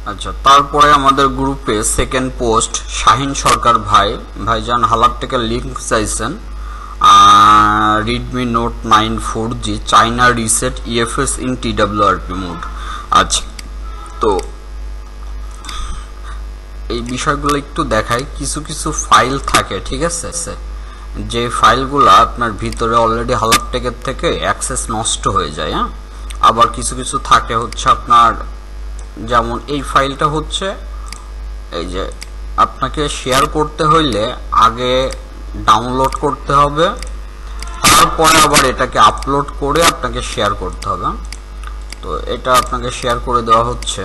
আচ্ছা, তারপরে আমাদের গ্রুপে সেকেন্ড পোস্ট শাহিন সরকার ভাইজান হালার থেকে লিঙ্ক চাইছেন। Redmi note 9 4G China reset EFS in TWRP mode. আচ্ছা, তো এই বিষয়গুলো একটু দেখাই। কিছু ফাইল থাকে, ঠিক আছে, যে ফাইলগুলো আপনার ভিতরে অলরেডি হালার টেকের থেকে অ্যাক্সেস নষ্ট হয়ে যায়। হ্যাঁ, আবার কিছু থাকে হচ্ছে আপনার, যেমন এই ফাইলটা হচ্ছে এই যে আপনাকে শেয়ার করতে হইলে আগে ডাউনলোড করতে হবে, তারপরে আবার এটাকে আপলোড করে আপনাকে শেয়ার করতে হবে। তো এটা আপনাকে শেয়ার করে দেওয়া হচ্ছে।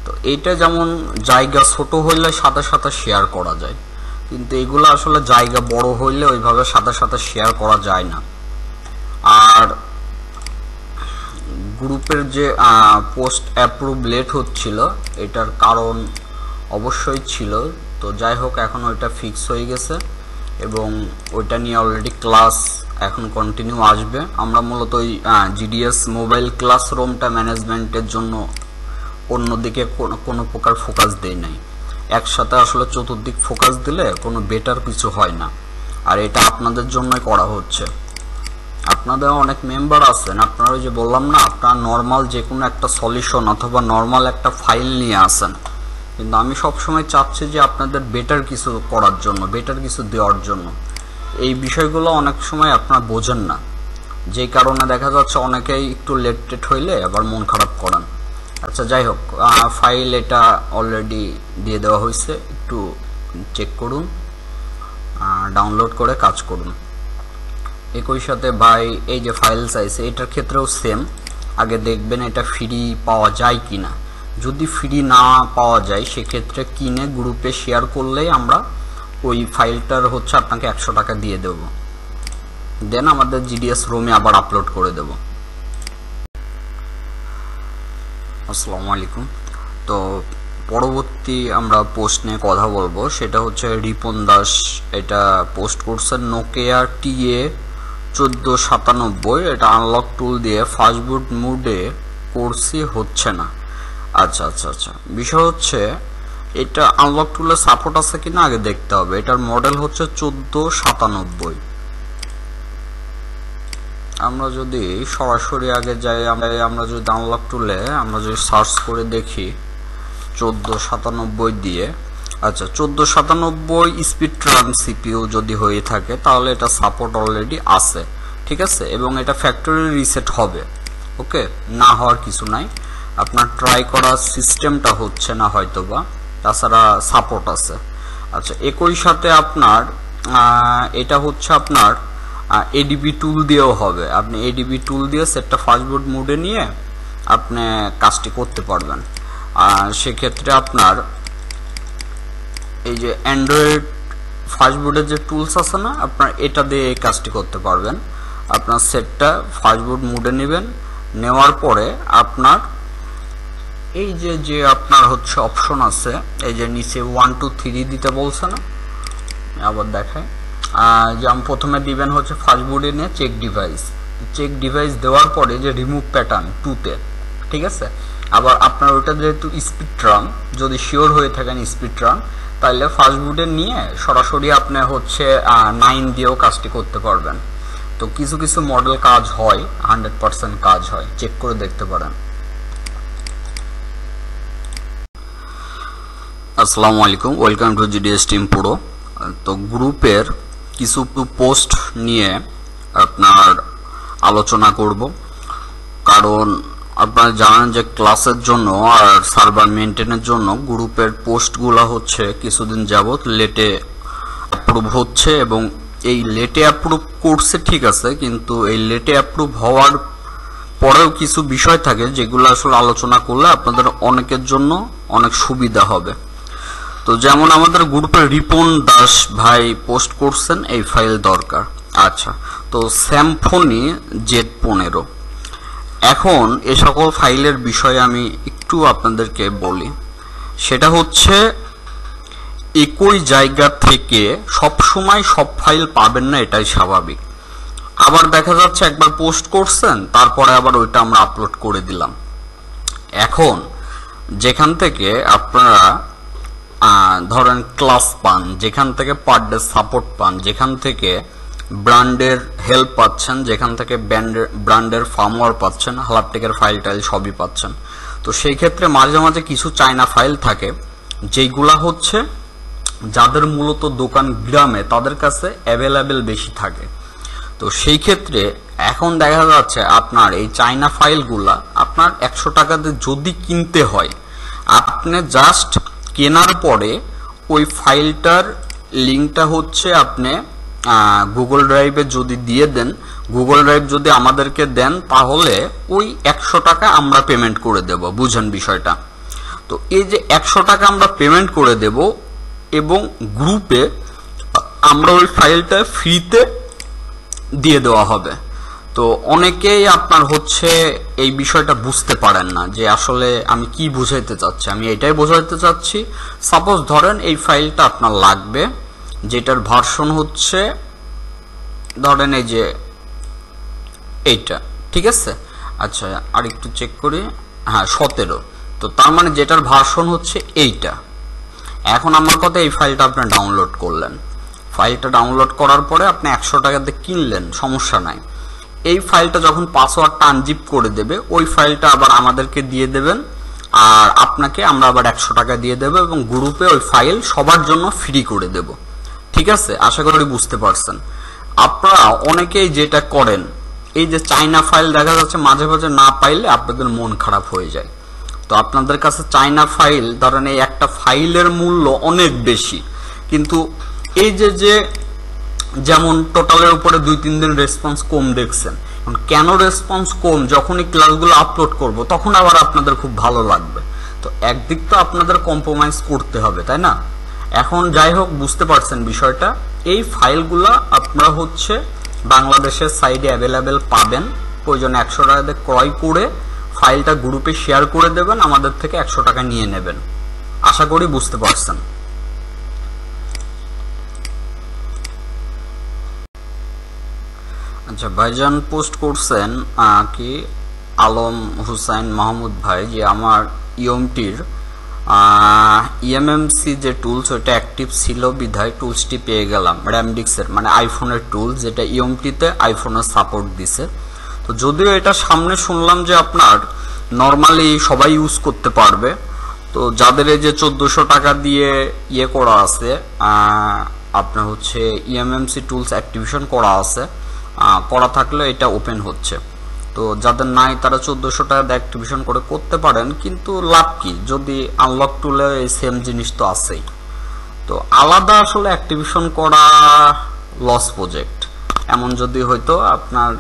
তো এইটা যেমন জায়গা ছোট হইলে সাথে শেয়ার করা যায়, কিন্তু এগুলো আসলে জায়গা বড় হইলে ওইভাবে সাথে শেয়ার করা যায় না। আর গ্রুপের যে পোস্ট অ্যাপ্রুভ লেট হচ্ছিল, এটার কারণ অবশ্যই ছিল। তো যাই হোক, এখন ওইটা ফিক্স হয়ে গেছে এবং ওইটা নিয়ে অলরেডি ক্লাস এখন কন্টিনিউ আসবে। আমরা মূলত ওই জিডিএস মোবাইল ক্লাসরুমটা ম্যানেজমেন্টের জন্য অন্যদিকে কোনো প্রকার ফোকাস দেই নাই। একসাথে আসলে চতুর্দিক ফোকাস দিলে কোনো বেটার কিছু হয় না। আর এটা আপনাদের জন্যই করা হচ্ছে। আপনাদের অনেক মেম্বার আছেন, আপনারা যে বললাম না, আপনারা নর্মাল যে কোনো একটা সলিউশন অথবা নর্মাল একটা ফাইল নিয়ে আসেন, কিন্তু আমি সবসময় চাচ্ছি যে আপনাদের বেটার কিছু করার জন্য, বেটার কিছু দেওয়ার জন্য। এই বিষয়গুলো অনেক সময় আপনারা বোঝেন না, যেই কারণে দেখা যাচ্ছে অনেকেই একটু লেট হইলে আবার মন খারাপ করেন। আচ্ছা, যাই হোক, ফাইল এটা অলরেডি দিয়ে দেওয়া হয়েছে, একটু চেক করুন, ডাউনলোড করে কাজ করুন। একই সাথে ভাই এই যে ফাইল চাইছে, এটার ক্ষেত্রেও সেম, আগে দেখবেন এটা ফ্রি পাওয়া যায় কিনা। যদি ফ্রি না পাওয়া যায় সেক্ষেত্রে কিনে গ্রুপে শেয়ার করলেই আমরা ওই ফাইলটার হচ্ছে আপনাকে 100 টাকা দিয়ে দেব, দেন আমাদের জিডিএস রুমে আবার আপলোড করে দেব। আসসালামু আলাইকুম। তো পরবর্তী আমরা পোস্ট নিয়ে কথা বলবো, সেটা হচ্ছে রিপন দাস এটা পোস্ট করছেন। নোকিয়া TA 1497 এটা আনলক টুল দিয়ে ফাস্টবুট মোডে করছি, হচ্ছে না। আচ্ছা, বিষয় হচ্ছে এটা আনলক টুলের সাপোর্ট আছে কিনা আগে দেখতে হবে। এটার মডেল হচ্ছে 1497। আমরা যদি সরাসরি আগে যাই, আমরা যদি আনলক টুলে আমরা যদি সার্চ করে দেখি 1497 দিয়ে, আচ্ছা 1497 স্পিড রান সিপিইউ যদি হয়ে থাকে তাহলে এটা সাপোর্ট অলরেডি আছে, ঠিক আছে, এবং এটা ফ্যাক্টরি রিসেট হবে। ওকে, না হওয়ার কিছু নাই। আপনার ট্রাই করার সিস্টেমটা হচ্ছে না হয়তোবা, তাছাড়া সাপোর্ট আছে। আচ্ছা, একই সাথে আপনার এটা হচ্ছে আপনার এডিবি টুল দিয়েও হবে। আপনি এডিবি টুল দিয়ে সেটটা ফাস্টবুট মোডে নিয়ে আপনি কাজটি করতে পারবেন। সেক্ষেত্রে আপনার এই যে অ্যান্ড্রয়েড ফাস্টবুটের যে টুলস আছে না, আপনার এটা দিয়ে এই কাজটি করতে পারবেন। আপনার সেটটা ফাস্টবুট মোডে নেবেন, নেওয়ার পরে আপনার এই যে আপনার হচ্ছে অপশন আছে, এই যে নিচে 1 2 3 দিতে বলছে না, আবার দেখায়। যেমন প্রথমে দিবেন হচ্ছে ফাস্টবুটে নিয়ে চেক ডিভাইস দেওয়ার পরে যে রিমুভ প্যাটার্ন 2তে, ঠিক আছে। আবার আপনার ওটা যেহেতু স্পিড রান, যদি শিওর হয়ে থাকেন স্পিড রান, তাহলে ফাস্টবুটে নিয়ে সরাসরি আপনি হচ্ছে 9 দিয়েও কাজটি করতে পারবেন। তো কিছু মডেল কাজ হয়, 100% কাজ হয়, চেক করে দেখতে পারেন। আসসালামু আলাইকুম, welcome to GDS TM Pro। তো গ্রুপের কিছু পোস্ট নিয়ে আপনার আলোচনা করব, কারণ আপনারা জানেন যে ক্লাসের জন্য আর সার্ভার মেইনটেনের জন্য গ্রুপের পোস্টগুলো হচ্ছে কিছুদিন যাবত লেটে অ্যাপ্রুভ হচ্ছে, এবং এই লেটে অ্যাপ্রুভ করছে ঠিক আছে, কিন্তু এই লেটে অ্যাপ্রুভ হওয়ার পরেও কিছু বিষয় থাকে যেগুলো আসলে আলোচনা করলে আপনাদের অনেকের জন্য অনেক সুবিধা হবে। তো যেমন আমাদের গ্রুপে রিপন দাস ভাই পোস্ট করছেন এই ফাইল দরকার। আচ্ছা, তো স্যামফোনি Z15। এখন এ সকল ফাইলের বিষয়ে আমি একটু আপনাদেরকে বলি। সেটা হচ্ছে একই জায়গা থেকে সব সময় সব ফাইল পাবেন না, এটাই স্বাভাবিক। আবার দেখা যাচ্ছে একবার পোস্ট করছেন, তারপরে আবার ওইটা আমরা আপলোড করে দিলাম। এখন যেখান থেকে আপনারা ধরেন ক্লাস পান, যেখান থেকে পার ডে সাপোর্ট পান, যেখান থেকে ব্র্যান্ডের হেল্প পাচ্ছেন, যেখান থেকে ব্র্যান্ডের ফার্মওয়্যার পাচ্ছেন, হালাপটেকের ফাইল টাইল সবই পাচ্ছেন। তো সেই ক্ষেত্রে মাঝে মাঝে কিছু চায়না ফাইল থাকে যেইগুলা হচ্ছে যাদের মূলত দোকান গ্রামে তাদের কাছে অ্যাভেলেবেল বেশি থাকে। তো সেই ক্ষেত্রে এখন দেখা যাচ্ছে আপনার এই চায়না ফাইলগুলা আপনার 100 টাকাতে যদি কিনতে হয়, আপনি জাস্ট কেনার পরে ওই ফাইলটার লিঙ্কটা হচ্ছে আপনি গুগল ড্রাইভে যদি দিয়ে দেন, গুগল ড্রাইভ যদি আমাদেরকে দেন, তাহলে ওই 100 টাকা আমরা পেমেন্ট করে দেব। বুঝেন বিষয়টা? তো এই যে 100 টাকা আমরা পেমেন্ট করে দেব এবং গ্রুপে আমরা ওই ফাইলটা ফ্রিতে দিয়ে দেওয়া হবে। তো অনেকেই আপনার হচ্ছে এই বিষয়টা বুঝতে পারেন না যে আসলে আমি কি বুঝাইতে চাচ্ছি। আমি এটাই বোঝাইতে চাচ্ছি, সাপোজ ধরেন এই ফাইলটা আপনার লাগবে, যেটার ভার্সন হচ্ছে ধরেন এই যে এইটা, ঠিক আছে? আচ্ছা আর একটু চেক করি, হ্যাঁ 17। তো তার মানে যেটার ভার্সন হচ্ছে এইটা। এখন আমার কথা, এই ফাইলটা আপনি ডাউনলোড করলেন, ফাইলটা ডাউনলোড করার পরে আপনি 100 টাকাতে কিনলেন, সমস্যা নাই। এই ফাইলটা যখন পাসওয়ার্ডটা আনজিপ করে দেবে, ওই ফাইলটা আবার আমাদেরকে দিয়ে দেবেন, আর আপনাকে আমরা আবার 100 টাকা দিয়ে দেবো এবং গ্রুপে ওই ফাইল সবার জন্য ফ্রি করে দেব। ঠিক আছে? আশা করি বুঝতে পারছেন। আপনারা অনেকেই যেটা করেন, এই যে চায়না ফাইল দেখা যাচ্ছে মাঝে মাঝে না পাইলে আপনাদের মন খারাপ হয়ে যায়। তো আপনাদের কাছে চায়না ফাইল ধরেন এই একটা ফাইলের মূল্য অনেক বেশি, কিন্তু এই যে যেমন টোটালের উপরে 2-3 দিন রেসপন্স কম দেখছেন, কেন রেসপন্স কম? যখন এই ক্লাসগুলো আপলোড করব তখন আবার আপনাদের খুব ভালো লাগবে। তো একদিক তো আপনাদের কম্প্রোমাইজ করতে হবে, তাই না? এখন যাই হোক, বুঝতে পারছেন বিষয়টা। এই ফাইলগুলো আপনারা হচ্ছে বাংলাদেশের সাইডে অ্যাভেলেবেল পাবেন। প্রয়োজনে 100 টাকাতে ক্রয় করে ফাইলটা গ্রুপে শেয়ার করে দেবেন, আমাদের থেকে 100 টাকা নিয়ে নেবেন। আশা করি বুঝতে পারছেন। আচ্ছা, ভাইজান পোস্ট করছেন কি আলম হুসাইন মাহমুদ ভাই যে আমার ইএমটির EMMC যে টুলস ওটা অ্যাক্টিভ ছিল বিধায় টুলসটি পেয়ে গেলাম, র্যামডিক্সের মানে আইফোনের টুলস, যেটা ইএমটিতে আইফোনের সাপোর্ট দিছে। তো যদিও এটা সামনে শুনলাম যে আপনার নর্মালি সবাই ইউজ করতে পারবে। তো যাদের এই যে 1400 টাকা দিয়ে ইয়ে করা আছে, আপনার হচ্ছে EMMC টুলস অ্যাক্টিভেশন করা আছে, করা থাকলে এটা ওপেন হচ্ছে। তো যাদের নাই তারা 1400 টাকা দিয়ে অ্যাক্টিভেশন করে করতে পারেন, কিন্তু লাভ কি যদি আনলক টুলে এই সেম জিনিস তো আছেই। তো আলাদা আসলে অ্যাক্টিভেশন করা লস প্রজেক্ট। এমন যদি হয়তো আপনার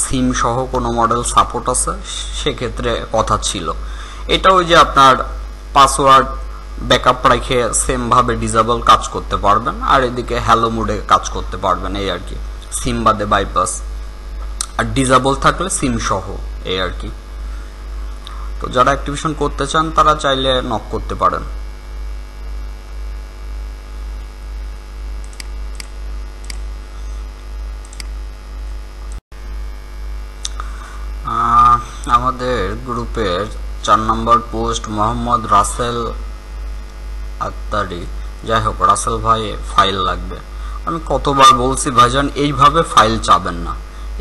সিম সহ কোনো মডেল সাপোর্ট আছে সেক্ষেত্রে কথা ছিল। এটা ওই যে আপনার পাসওয়ার্ড ব্যাকআপ রেখে সেম ভাবে ডিসেবল কাজ করতে পারবেন, আর এদিকে হ্যালো মোডে কাজ করতে পারবেন, এই আর কি। সিম বাদে বাইপাস, আর ডিসেবল থাকলে সিম সহ, এই আর কি। তো যারা অ্যাক্টিভেশন করতে চান তারা চাইলে নক করতে পারেন। আমাদের গ্রুপের 4 নম্বর পোস্ট মোহাম্মদ রাসেল আত্তারি। যাই হোক, রাসেল ভাই ফাইল লাগবে। আমি কতবার বলছি ভাইজান এইভাবে ফাইল চাবেন না,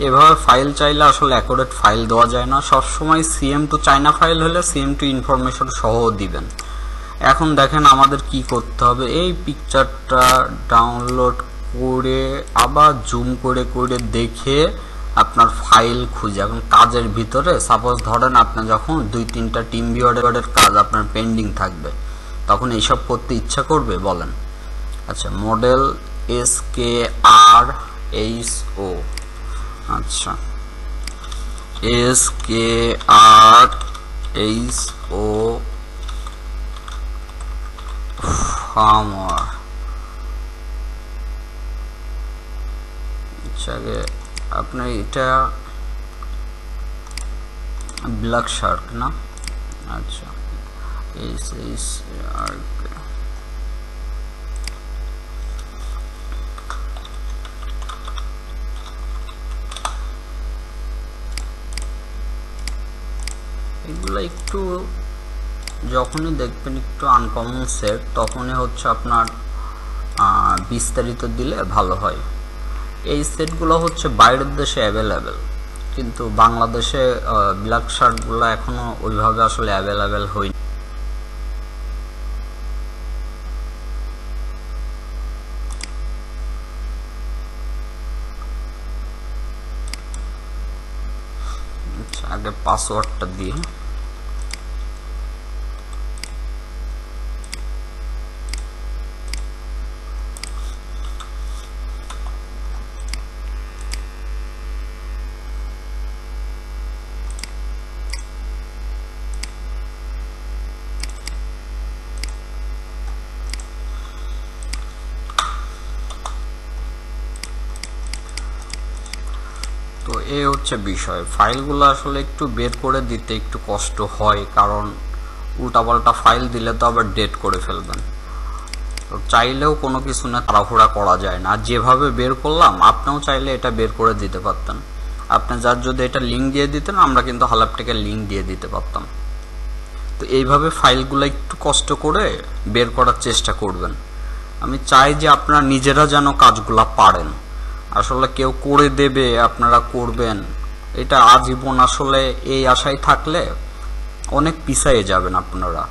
এভাবে ফাইল চাইলে আসলে অ্যাকুরেট ফাইল দেওয়া যায় না। সবসময় CM টু চায়না ফাইল হলে CM টু ইনফরমেশন সহ দিবেন। এখন দেখেন আমাদের কি করতে হবে, এই পিকচারটা ডাউনলোড করে আবার জুম করে করে দেখে আপনার ফাইল খুঁজে, এখন কাজের ভিতরে সাপোজ ধরেন আপনি যখন 2-3টা টিম ভিউয়ারের কাজ আপনার পেন্ডিং থাকবে, তখন এইসব করতে ইচ্ছা করবে বলেন? আচ্ছা, মডেল SKRHO, আচ্ছা SKRHO ফার্মার। আচ্ছা, আপনার এটা ব্ল্যাক শার্ক না? আচ্ছা, এগুলো একটু যখনই দেখবেন একটু আনকমন সেট, তখনই হচ্ছে আপনার বিস্তারিত দিলে ভালো হয়। এই সেটগুলো হচ্ছে বাইরের দেশে অ্যাভেলেবেল, কিন্তু বাংলাদেশে ব্ল্যাক শার্টগুলো এখনো ওইভাবে আসলে অ্যাভেলেবেল হয়নি। আগে পাসওয়ার্ডটা দিয়ে তো এই হচ্ছে বিষয়। ফাইলগুলো আসলে একটু বের করে দিতে একটু কষ্ট হয়, কারণ উল্টাপাল্টা ফাইল দিলে তো আবার ডেট করে ফেলবেন। তো চাইলেও কোনো কিছু না তাড়াহুড়া করা যায় না। যেভাবে বের করলাম আপনিও চাইলে এটা বের করে দিতে পারতেন। আপনি যার যদি এটা লিঙ্ক দিয়ে দিতেন, আমরা কিন্তু হালাপটাকে লিঙ্ক দিয়ে দিতে পারতাম। তো এইভাবে ফাইলগুলো একটু কষ্ট করে বের করার চেষ্টা করবেন। আমি চাই যে আপনারা নিজেরা যেন কাজগুলা পারেন। আসলে কেউ করে দেবে, আপনারা করবেন, এটা আজীবন আসলে এই আশায় থাকলে অনেক পিছায়ে যাবেন আপনারা।